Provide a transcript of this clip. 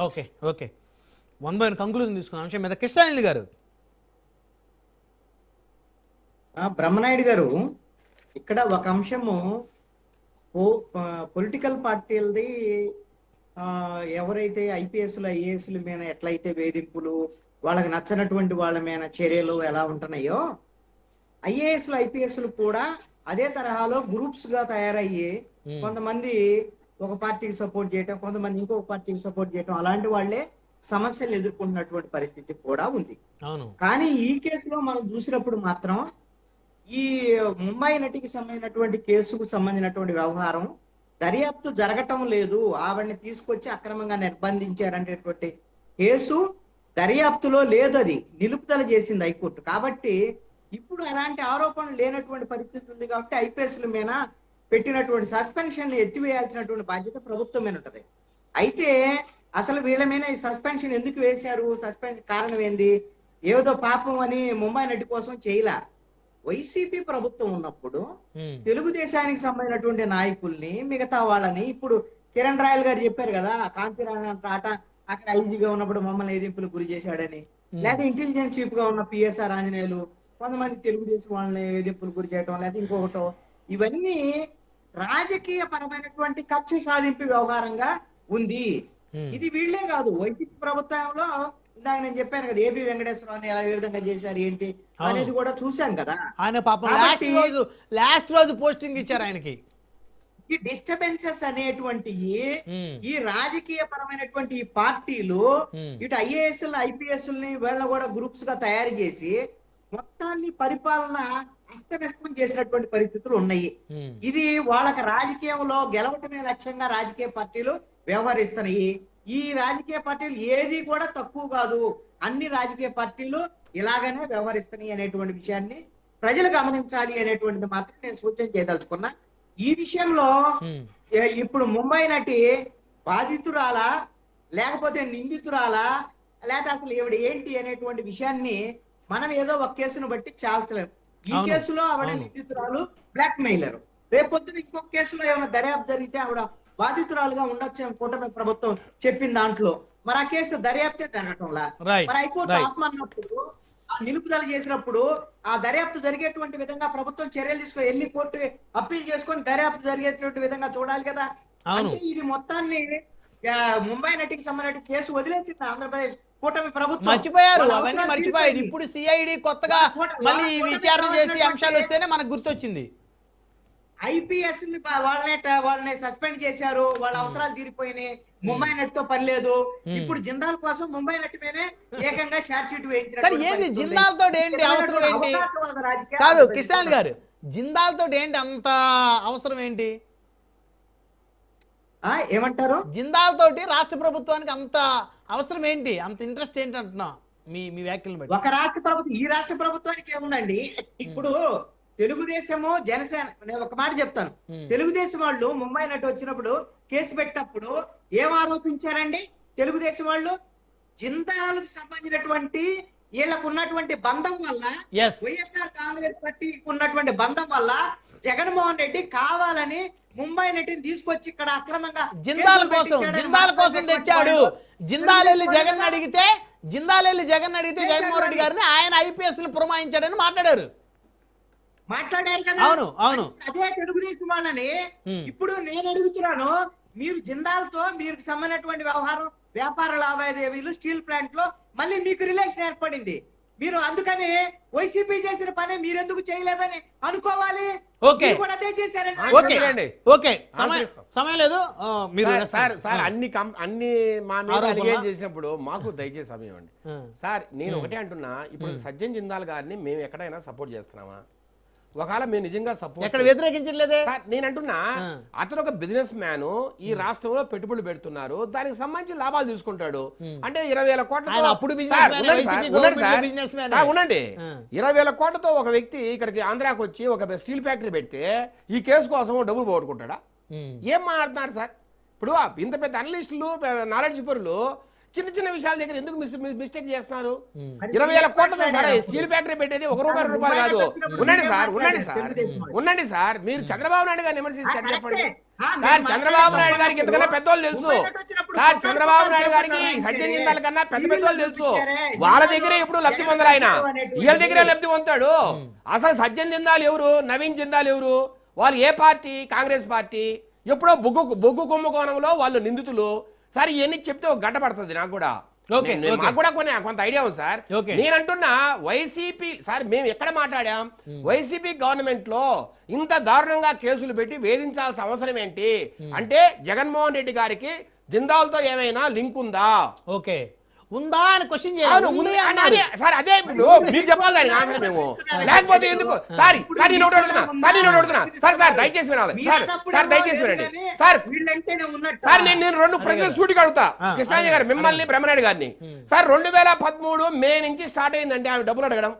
Okay okay 1/1 conclusion తీసుకున్న అంశం మీద కృష్ణారెడ్డి గారు. బ్రహ్మనాయుడు గారు, ఇక్కడ ఒక అంశము పొలిటికల్ పార్టీలది, ఎవరైతే ఐపీఎస్లు ఐఏఎస్ల మీద ఎట్లయితే వేధింపులు, వాళ్ళకి నచ్చనటువంటి వాళ్ళ మీద చర్యలు ఎలా ఉంటున్నాయో, ఐఏఎస్లు ఐపీఎస్లు కూడా అదే తరహాలో గ్రూప్స్ గా తయారయ్యి కొంతమంది ఒక పార్టీకి సపోర్ట్ చేయటం, కొంతమంది ఇంకొక పార్టీకి సపోర్ట్ చేయటం, అలాంటి వాళ్ళే సమస్యలు ఎదుర్కొంటున్నటువంటి పరిస్థితి కూడా ఉంది. కానీ ఈ కేసులో మనం చూసినప్పుడు మాత్రం ఈ ముంబై నటికి సంబంధించినటువంటి కేసుకు సంబంధించినటువంటి వ్యవహారం దర్యాప్తు జరగటం లేదు, ఆవిడని తీసుకొచ్చి అక్రమంగా నిర్బంధించారనేటువంటి కేసు దర్యాప్తులో లేదు, అది నిలుపుదల చేసింది హైకోర్టు. కాబట్టి ఇప్పుడు అలాంటి ఆరోపణలు లేనటువంటి పరిస్థితి ఉంది. కాబట్టి ఐపీఎస్ల మీద పెట్టినటువంటి సస్పెన్షన్ ఎత్తివేయాల్సినటువంటి బాధ్యత ప్రభుత్వం మీద ఉంటది. అయితే అసలు వీళ్ళ మీద ఈ సస్పెన్షన్ ఎందుకు వేశారు, సస్పెన్షన్ కారణం ఏంది? ఏదో పాపం అని ముంబై నటి కోసం చేయలా. వైసీపీ ప్రభుత్వం ఉన్నప్పుడు తెలుగుదేశానికి సంబంధించినటువంటి నాయకుల్ని, మిగతా వాళ్ళని, ఇప్పుడు కిరణ్ రాయల్ గారు చెప్పారు కదా, కాంతిరాణ టాట అక్కడ ఐజీగా ఉన్నప్పుడు మమ్మల్ని ఏదింపులకు గురి చేశాడని, లేదా ఇంటెలిజెన్స్ చీఫ్ గా ఉన్న పిఎస్ఆర్ ఆంజనేయులు కొంతమంది తెలుగుదేశం వాళ్ళని వేధింపులు గురి చేయటం, లేదా ఇంకొకటో, ఇవన్నీ రాజకీయ పరమైనటువంటి కక్ష సాధింపు వ్యవహారంగా ఉంది. ఇది వీళ్లే కాదు, వైసీపీ ప్రభుత్వంలో ఇందాక నేను చెప్పాను కదా, ఏబి వెంకటేశ్వరరావుని ఎలా ఏ విధంగా చేశారు ఏంటి అనేది కూడా చూశాం కదా. ఆయన పాపం లాస్ట్ రోజు పోస్టింగ్ ఇచ్చారు ఆయనకి. ఈ డిస్టర్బెన్సెస్ అనేటువంటి ఈ రాజకీయ పరమైనటువంటి ఈ పార్టీలు ఇటు ఐఏఎస్ ఐపీఎస్ వీళ్ళ కూడా గ్రూప్స్ గా తయారు చేసి మొత్తాన్ని పరిపాలన అస్తవ్యస్తం చేసినటువంటి పరిస్థితులు ఉన్నాయి. ఇది వాళ్ళకి రాజకీయంలో గెలవటమే లక్ష్యంగా రాజకీయ పార్టీలు వ్యవహరిస్తున్నాయి. ఈ రాజకీయ పార్టీలు ఏది కూడా తక్కువ కాదు, అన్ని రాజకీయ పార్టీలు ఇలాగనే వ్యవహరిస్తున్నాయి అనేటువంటి విషయాన్ని ప్రజలు గమనించాలి అనేటువంటిది మాత్రం నేను సూచన చేయదలుచుకున్నా. ఈ విషయంలో ఇప్పుడు ముంబై నటి బాధితురాలా లేకపోతే నిందితురాలా, లేకపోతే అసలు ఈవిడ ఏంటి అనేటువంటి విషయాన్ని మనం ఏదో ఒక కేసును బట్టి చాల్చలేము. ఈ కేసులో ఆవిడ నిందితురాలు, బ్లాక్ మెయిలర్. రేపొద్దున ఇంకొక కేసులో ఏమైనా దర్యాప్తు జరిగితే ఆవిడ బాధితురాలుగా ఉండొచ్చు కూటమి ప్రభుత్వం చెప్పిన దాంట్లో. మరి ఆ కేసు దర్యాప్తే జరగటంలా, మరి హైకోర్టు ఆత్మన్నప్పుడు నిలుపుదల చేసినప్పుడు ఆ దర్యాప్తు జరిగేటువంటి విధంగా ప్రభుత్వం చర్యలు తీసుకొని వెళ్ళి కోర్టు అప్పీల్ చేసుకొని దర్యాప్తు జరిగేటువంటి విధంగా చూడాలి కదా. అంటే ఇది మొత్తాన్ని ముంబై నటికి సంబంధించిన కేసు వదిలేసింది ఆంధ్రప్రదేశ్ కూటమి ప్రభుత్వం. మర్చిపోయారు, అవన్నీ మర్చిపోయారు. ఇప్పుడు సిఐడి కొత్తగా మళ్ళీ విచారణ చేసి అంశాలు వస్తేనే మనకు గుర్తొచ్చింది. ఐపీఎస్ వాళ్ళని సస్పెండ్ చేశారు, వాళ్ళ అవసరాలు తీరిపోయినాయి, ముంబై నటితో పని లేదు. ఇప్పుడు జిందాల్ కోసం ముంబై నటి మీదే ఏకంగా షార్ట్ షీట్ వేయించారు. జిందాల్ తోటి ఏంటి అవసరం ఏంటి? కాదు కిషన్ గారు, జిందాల్ తోటి ఏంటి అంత అవసరం ఏంటి? ఏమంటారు? జిందాల్ తోటి రాష్ట్ర ప్రభుత్వానికి అంత అవసరం ఏంటి, అంత ఇంట్రెస్ట్ ఏంటి అంటున్నా మీ వ్యాఖ్యలను బట్టి. ఒక రాష్ట్ర ప్రభుత్వం, ఈ రాష్ట్ర ప్రభుత్వానికి ఏముందండి, ఇప్పుడు తెలుగుదేశము జనసేన, నేను ఒక మాట చెప్తాను, తెలుగుదేశం వాళ్ళు ముంబై నటి వచ్చినప్పుడు కేసు పెట్టినప్పుడు ఏం ఆరోపించారండి? తెలుగుదేశం వాళ్ళు జిందాల్కు సంబంధించినటువంటి వీళ్ళకు ఉన్నటువంటి బంధం వల్ల, వైఎస్ఆర్ కాంగ్రెస్ పార్టీకి ఉన్నటువంటి బంధం వల్ల జగన్మోహన్ రెడ్డి కావాలని ముంబై నటిని తీసుకొచ్చి ఇక్కడ అక్రమంగా జిందాల్ కోసం తెచ్చాడు. జిందాల్ వెళ్ళి జగన్ అడిగితే జగన్మోహన్ రెడ్డి గారిని ఆయన ఐపీఎస్ పురమాయించాడని మాట్లాడారు కదా. అవును అవును, అదే తెలుగుదేశం వాళ్ళని ఇప్పుడు నేను అడుగుతున్నాను, మీరు జిందాల్తో మీరు సంబంధించినటువంటి వ్యవహారం, వ్యాపార లావాదేవీలు, స్టీల్ ప్లాంట్ లో మళ్ళీ మీకు రిలేషన్ ఏర్పడింది. మీరు అందుకని వైసీపీ చేసిన పని మీరెందుకు చేయలేదని అనుకోవాలి. కూడా అదే చేశారండి. సమయం లేదు. సార్ అన్ని మా మీద అలిగేషన్ చేసినప్పుడు మాకు దయచేసి సమయం అండి సార్. నేను ఒకటే అంటున్నా, ఇప్పుడు సజ్జన్ జిందాల్ గారిని మేము ఎక్కడైనా సపోర్ట్ చేస్తున్నామా? ఒకవేళ మేము నిజంగా సపోర్ట్ వ్యతిరేకించట్లేదే. నేను అంటున్నా, అతను ఒక బిజినెస్ మ్యాన్, ఈ రాష్ట్రంలో పెట్టుబడులు పెడుతున్నారు, దానికి సంబంధించి లాభాలు చూసుకుంటాడు. అంటే 20,000 కోట్లతో ఉండండి, 20,000 కోట్లతో ఒక వ్యక్తి ఇక్కడికి ఆంధ్రాకి వచ్చి ఒక స్టీల్ ఫ్యాక్టరీ పెడితే ఈ కేసు కోసం డబ్బులు పోగొట్టుకుంటాడా? ఏం మాట్లాడుతున్నారు సార్? ఇప్పుడు ఇంత పెద్ద అనలిస్టులు, నాలెడ్జ్ పరులు చిన్న చిన్న విషయాల దగ్గర ఎందుకు మిస్టేక్ చేస్తున్నారు? 20,000 కోట్లతో సార్ స్టీల్ ఫ్యాక్టరీ పెట్టేది ₹1 కాదు. ఉండండి సార్ మీరు చంద్రబాబు నాయుడు గారిని విమర్శిస్తారు చెప్పండి సార్. చంద్రబాబు నాయుడు గారికి ఇంతకన్నా పెద్దోళ్ళు తెలుసు సార్. చంద్రబాబు నాయుడు గారికి సజ్జన్ జిందాల్ కన్నా పెద్దోళ్ళు తెలుసు. వాళ్ళ దగ్గరే ఇప్పుడు లబ్ధి పొందరు ఆయన, వీళ్ళ దగ్గరే లబ్ధి పొందుతాడు. అసలు సజ్జన్ జిందాల్ ఎవరు, నవీన్ జిందాల్ ఎవరు, వాళ్ళు ఏ పార్టీ? కాంగ్రెస్ పార్టీ. ఎప్పుడో బొగ్గు కుంభకోణంలో వాళ్ళు నిందితులు సార్. ఇవన్నీ చెప్తే ఒక గంట పడుతుంది నాకు కూడా. నాకు కూడా కొంత ఐడియా ఉంది సార్. నేనంటున్నా వైసీపీ సార్, మేము ఎక్కడ మాట్లాడాం? వైసీపీ గవర్నమెంట్ లో ఇంత దారుణంగా కేసులు పెట్టి వేధించాల్సిన అవసరం ఏంటి అంటే జగన్మోహన్ రెడ్డి గారికి జిందాల్తో ఏమైనా లింక్ ఉందా? ఓకే, ఉందా అని క్వశ్చన్ చేయాలి సార్. అదే ఇప్పుడు మీరు చెప్పాలి దానికి ఆన్సర్ మేము, లేకపోతే ఎందుకు సార్? సార్ నేను అడుగుతున్నా సార్ దయచేసి వినాలి సార్ దయచేసి వినండి సార్. నేను 2 ప్రశ్నలు సూటిగా అడుగుతా కృష్ణాజీ గారు, మిమ్మల్ని బ్రహ్మనాయుడు గారిని. సార్ 2013 మే నుంచి స్టార్ట్ అయిందండి ఆమె డబ్బులు అడగడం.